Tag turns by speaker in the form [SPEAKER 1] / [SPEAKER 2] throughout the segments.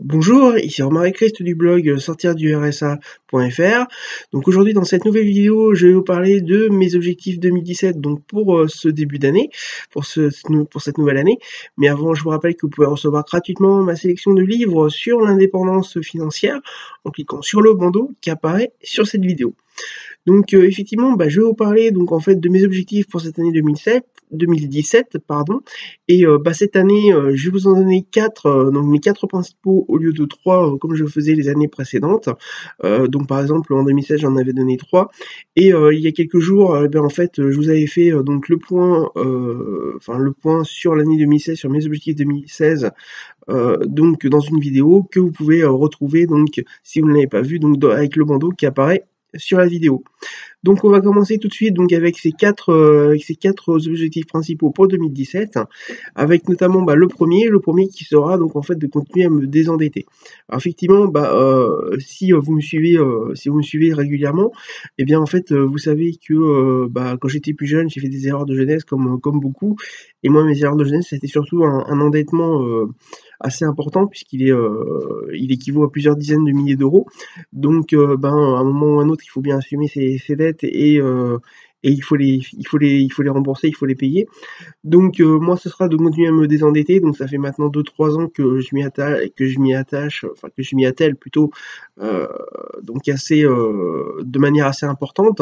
[SPEAKER 1] Bonjour, ici Romaric Christ du blog sortirdursa.fr. Donc aujourd'hui dans cette nouvelle vidéo, je vais vous parler de mes objectifs 2017 donc pour ce début d'année, pour cette nouvelle année. Mais avant, je vous rappelle que vous pouvez recevoir gratuitement ma sélection de livres sur l'indépendance financière en cliquant sur le bandeau qui apparaît sur cette vidéo. Donc effectivement, je vais vous parler donc en fait de mes objectifs pour cette année 2017 pardon. Et cette année, je vais vous en donner 4, donc mes 4 principaux au lieu de 3 comme je faisais les années précédentes. Donc par exemple en 2016 j'en avais donné 3 et il y a quelques jours, en fait, je vous avais fait donc le point sur l'année 2016, sur mes objectifs 2016, donc dans une vidéo que vous pouvez retrouver donc si vous ne l'avez pas vu donc avec le bandeau qui apparaît sur la vidéo. Donc on va commencer tout de suite donc avec ces quatre objectifs principaux pour 2017, avec notamment le premier qui sera donc en fait de continuer à me désendetter. Alors effectivement, si vous me suivez régulièrement, eh bien en fait vous savez que quand j'étais plus jeune, j'ai fait des erreurs de jeunesse comme beaucoup, et moi mes erreurs de jeunesse c'était surtout un endettement assez important il équivaut à plusieurs dizaines de milliers d'euros. Donc à un moment ou un autre, il faut bien assumer ses dettes et il faut les rembourser, il faut les payer. Donc moi, ce sera de continuer à me désendetter. Donc ça fait maintenant 2-3 ans que je m'y attelle plutôt, donc de manière assez importante.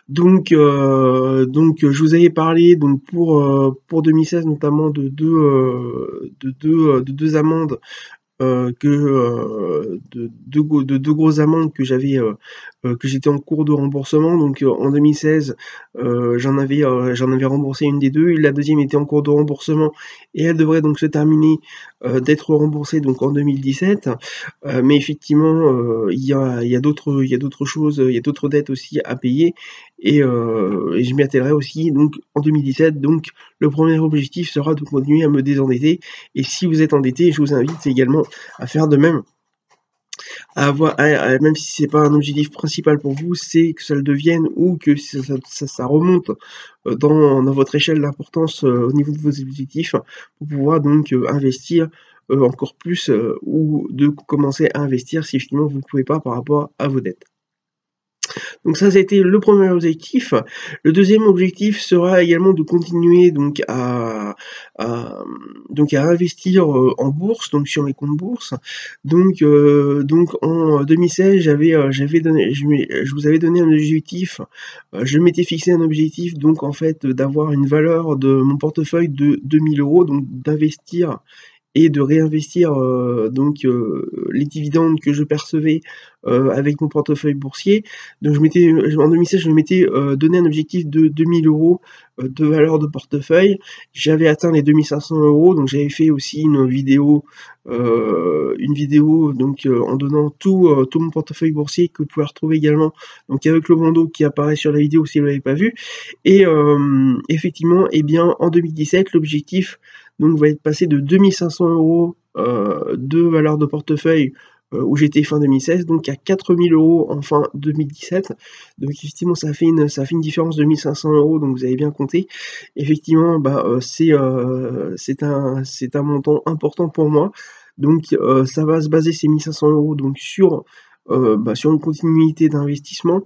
[SPEAKER 1] Donc je vous avais parlé donc pour 2016 notamment de deux amendes de deux grosses amendes que j'étais en cours de remboursement. Donc en 2016, j'en avais remboursé une des deux, et la deuxième était en cours de remboursement et elle devrait donc se terminer d'être remboursée donc en 2017. Mais effectivement, il y a d'autres choses, il y a d'autres dettes aussi à payer, et je m'y attellerai aussi donc en 2017. Donc le premier objectif sera de continuer à me désendetter, et si vous êtes endetté, je vous invite également à faire de même, même si c'est pas un objectif principal pour vous, c'est que ça le devienne, ou que ça remonte dans votre échelle d'importance au niveau de vos objectifs, pour pouvoir donc investir encore plus, ou de commencer à investir si finalement vous ne pouvez pas par rapport à vos dettes. Donc ça, c'était le premier objectif. Le deuxième objectif sera également de continuer donc à investir en bourse, donc sur les comptes bourse. Donc en 2016, je vous avais donné un objectif. Je m'étais fixé un objectif, donc en fait d'avoir une valeur de mon portefeuille de 2000 €, donc d'investir et de réinvestir les dividendes que je percevais avec mon portefeuille boursier. Donc en 2016, je m'étais donné un objectif de 2000 € de valeur de portefeuille. J'avais atteint les 2500 €, donc j'avais fait aussi une vidéo donc en donnant tout mon portefeuille boursier, que vous pouvez retrouver également donc avec le bandeau qui apparaît sur la vidéo si vous l'avez pas vu. Et effectivement, en 2017, l'objectif donc va être passé de 2500 € de valeur de portefeuille où j'étais fin 2016, donc à 4000 € en fin 2017. Donc effectivement, ça fait une différence de 1500 €, donc vous avez bien compté. Effectivement, c'est un montant important pour moi. Donc ça va se baser, ces 1500 € donc sur une continuité d'investissement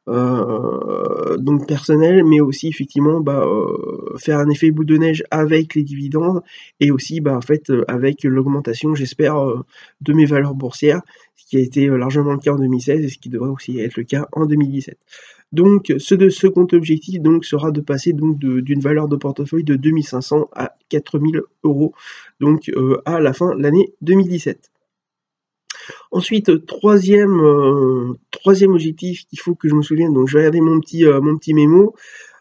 [SPEAKER 1] donc personnel, mais aussi effectivement faire un effet boule de neige avec les dividendes, et aussi en fait avec l'augmentation, j'espère, de mes valeurs boursières, ce qui a été largement le cas en 2016 et ce qui devrait aussi être le cas en 2017. Donc ce second objectif donc sera de passer donc d'une valeur de portefeuille de 2500 à 4000 €, donc à la fin de l'année 2017. Ensuite, troisième objectif qu'il faut que je me souvienne, donc je vais regarder mon petit mémo.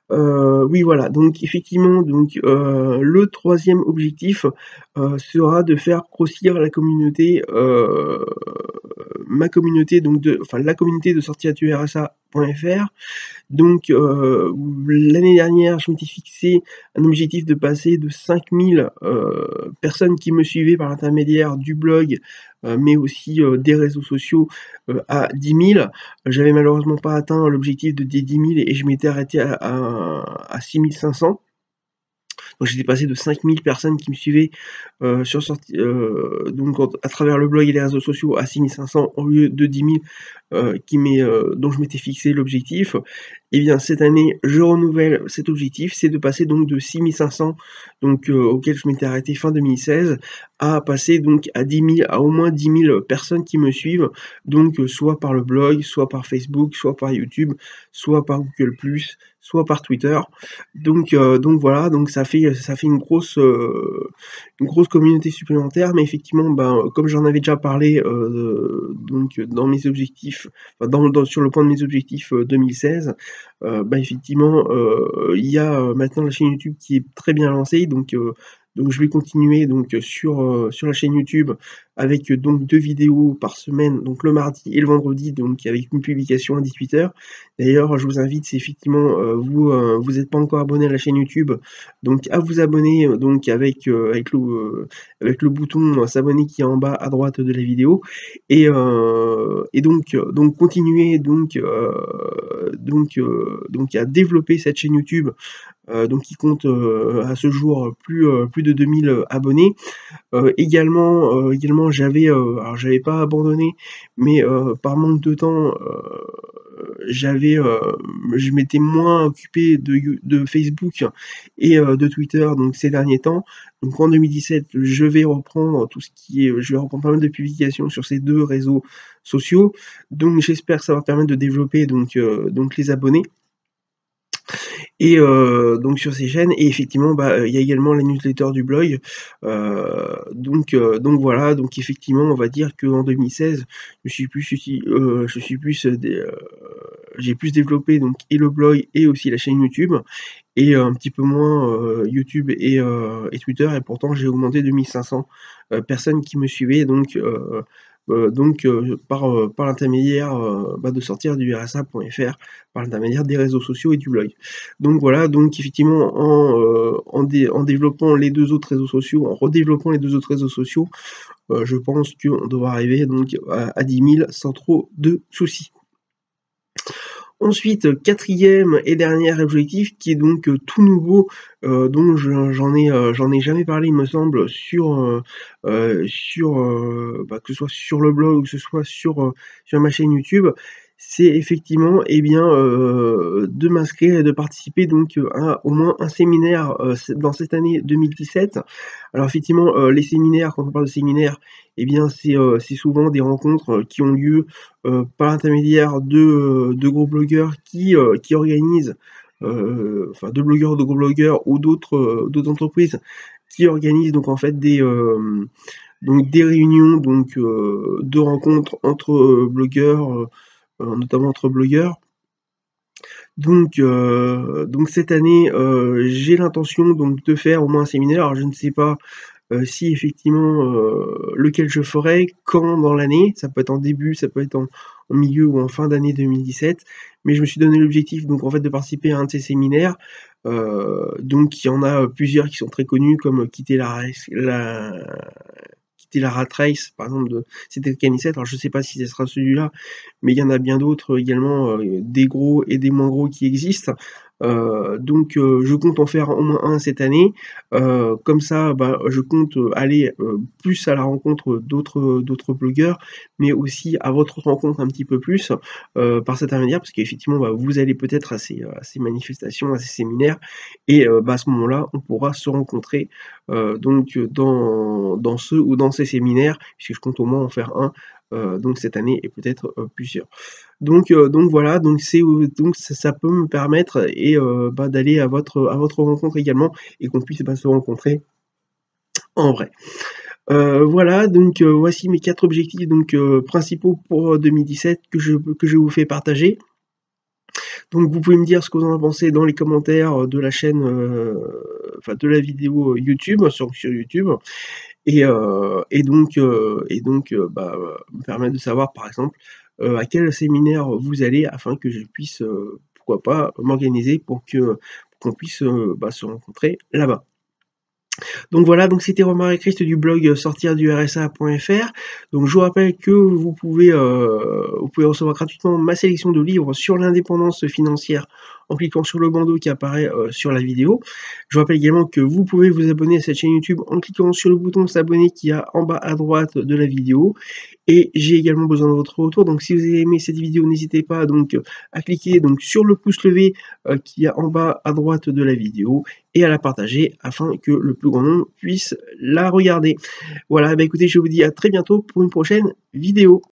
[SPEAKER 1] Oui, voilà, donc effectivement, le troisième objectif sera de faire grossir la communauté, la communauté de sortirdursa.fr. Donc l'année dernière, je m'étais fixé un objectif de passer de 5000 personnes qui me suivaient par l'intermédiaire du blog, mais aussi des réseaux sociaux, à 10 000. J'avais malheureusement pas atteint l'objectif des 10 000 et je m'étais arrêté à 6 500. Donc j'étais passé de 5000 personnes qui me suivaient donc à travers le blog et les réseaux sociaux à 6500 au lieu de 10 000 dont je m'étais fixé l'objectif. Et bien cette année, je renouvelle cet objectif, c'est de passer donc de 6500 donc auquel je m'étais arrêté fin 2016 à passer donc à 10 000, à au moins 10 000 personnes qui me suivent, donc soit par le blog, soit par Facebook, soit par YouTube, soit par Google+, soit par Twitter. Donc voilà, donc ça fait une grosse communauté supplémentaire, mais effectivement, ben, comme j'en avais déjà parlé donc dans mes objectifs, enfin sur le point de mes objectifs 2016, bah effectivement, il y a maintenant la chaîne YouTube qui est très bien lancée, donc je vais continuer donc sur la chaîne YouTube avec donc 2 vidéos par semaine, donc le mardi et le vendredi, donc avec une publication à 18h. D'ailleurs, je vous invite, si effectivement vous n'êtes pas encore abonné à la chaîne YouTube, donc à vous abonner donc avec le bouton s'abonner qui est en bas à droite de la vidéo et donc continuer donc à développer cette chaîne YouTube donc qui compte à ce jour plus de 2000 abonnés. Également alors j'avais pas abandonné, mais par manque de temps, je m'étais moins occupé de Facebook et de Twitter donc ces derniers temps. Donc en 2017, je vais reprendre pas mal de publications sur ces 2 réseaux sociaux. Donc j'espère que ça va permettre de développer donc les abonnés. Et donc sur ces chaînes et effectivement, bah, il y a également la newsletter du blog. Donc voilà, donc effectivement, on va dire qu'en 2016, j'ai plus développé donc et le blog et aussi la chaîne YouTube et un petit peu moins YouTube et Twitter et pourtant j'ai augmenté de 1500 personnes qui me suivaient par l'intermédiaire, bah, de sortir du RSA.fr, par l'intermédiaire des réseaux sociaux et du blog. Donc voilà, donc effectivement en développant les 2 autres réseaux sociaux, en redéveloppant les 2 autres réseaux sociaux, je pense qu'on devra arriver donc à 10 000 sans trop de soucis. Ensuite, 4e et dernier objectif qui est donc tout nouveau, dont j'en ai jamais parlé il me semble bah, que ce soit sur le blog ou que ce soit sur ma chaîne YouTube, c'est effectivement et bien, de m'inscrire et de participer donc à au moins un séminaire, dans cette année 2017. Alors effectivement, les séminaires, quand on parle de séminaires et bien c'est souvent des rencontres qui ont lieu par l'intermédiaire de gros blogueurs qui organisent, enfin de blogueurs, de gros blogueurs ou d'autres entreprises qui organisent donc en fait donc des réunions de rencontres entre blogueurs, notamment entre blogueurs. Donc cette année, j'ai l'intention donc de faire au moins un séminaire. Alors je ne sais pas si effectivement, lequel je ferai, quand dans l'année, ça peut être en début, ça peut être en milieu ou en fin d'année 2017, mais je me suis donné l'objectif donc en fait de participer à un de ces séminaires. Donc il y en a plusieurs qui sont très connus comme quitter la rat race par exemple c'était le Cani7, alors je sais pas si ce sera celui-là, mais il y en a bien d'autres également, des gros et des moins gros qui existent. Je compte en faire au moins un cette année. Comme ça, bah, je compte aller plus à la rencontre d'autres blogueurs, mais aussi à votre rencontre un petit peu plus par cet intermédiaire, parce qu'effectivement, bah, vous allez peut-être à ces manifestations, à ces séminaires, et bah, à ce moment-là, on pourra se rencontrer dans ce ou dans ces séminaires, puisque je compte au moins en faire un donc cette année et peut-être plusieurs. Donc voilà, donc ça peut me permettre et bah, d'aller à votre rencontre également et qu'on puisse, bah, se rencontrer en vrai. Voilà, voici mes 4 objectifs principaux pour 2017 que je vous fais partager. Donc vous pouvez me dire ce que vous en pensez dans les commentaires de la chaîne, enfin de la vidéo YouTube, sur YouTube bah, me permettre de savoir par exemple, à quel séminaire vous allez afin que je puisse, pourquoi pas m'organiser pour qu'on puisse, bah, se rencontrer là-bas. Donc voilà, donc c'était Romain Christ du blog sortirdursa.fr. Donc je vous rappelle que vous pouvez recevoir gratuitement ma sélection de livres sur l'indépendance financière en cliquant sur le bandeau qui apparaît sur la vidéo. Je vous rappelle également que vous pouvez vous abonner à cette chaîne YouTube en cliquant sur le bouton s'abonner qui est en bas à droite de la vidéo. Et j'ai également besoin de votre retour, donc si vous avez aimé cette vidéo, n'hésitez pas donc à cliquer donc sur le pouce levé qui est en bas à droite de la vidéo et à la partager afin que le plus grand nombre puisse la regarder. Voilà, bah écoutez, je vous dis à très bientôt pour une prochaine vidéo.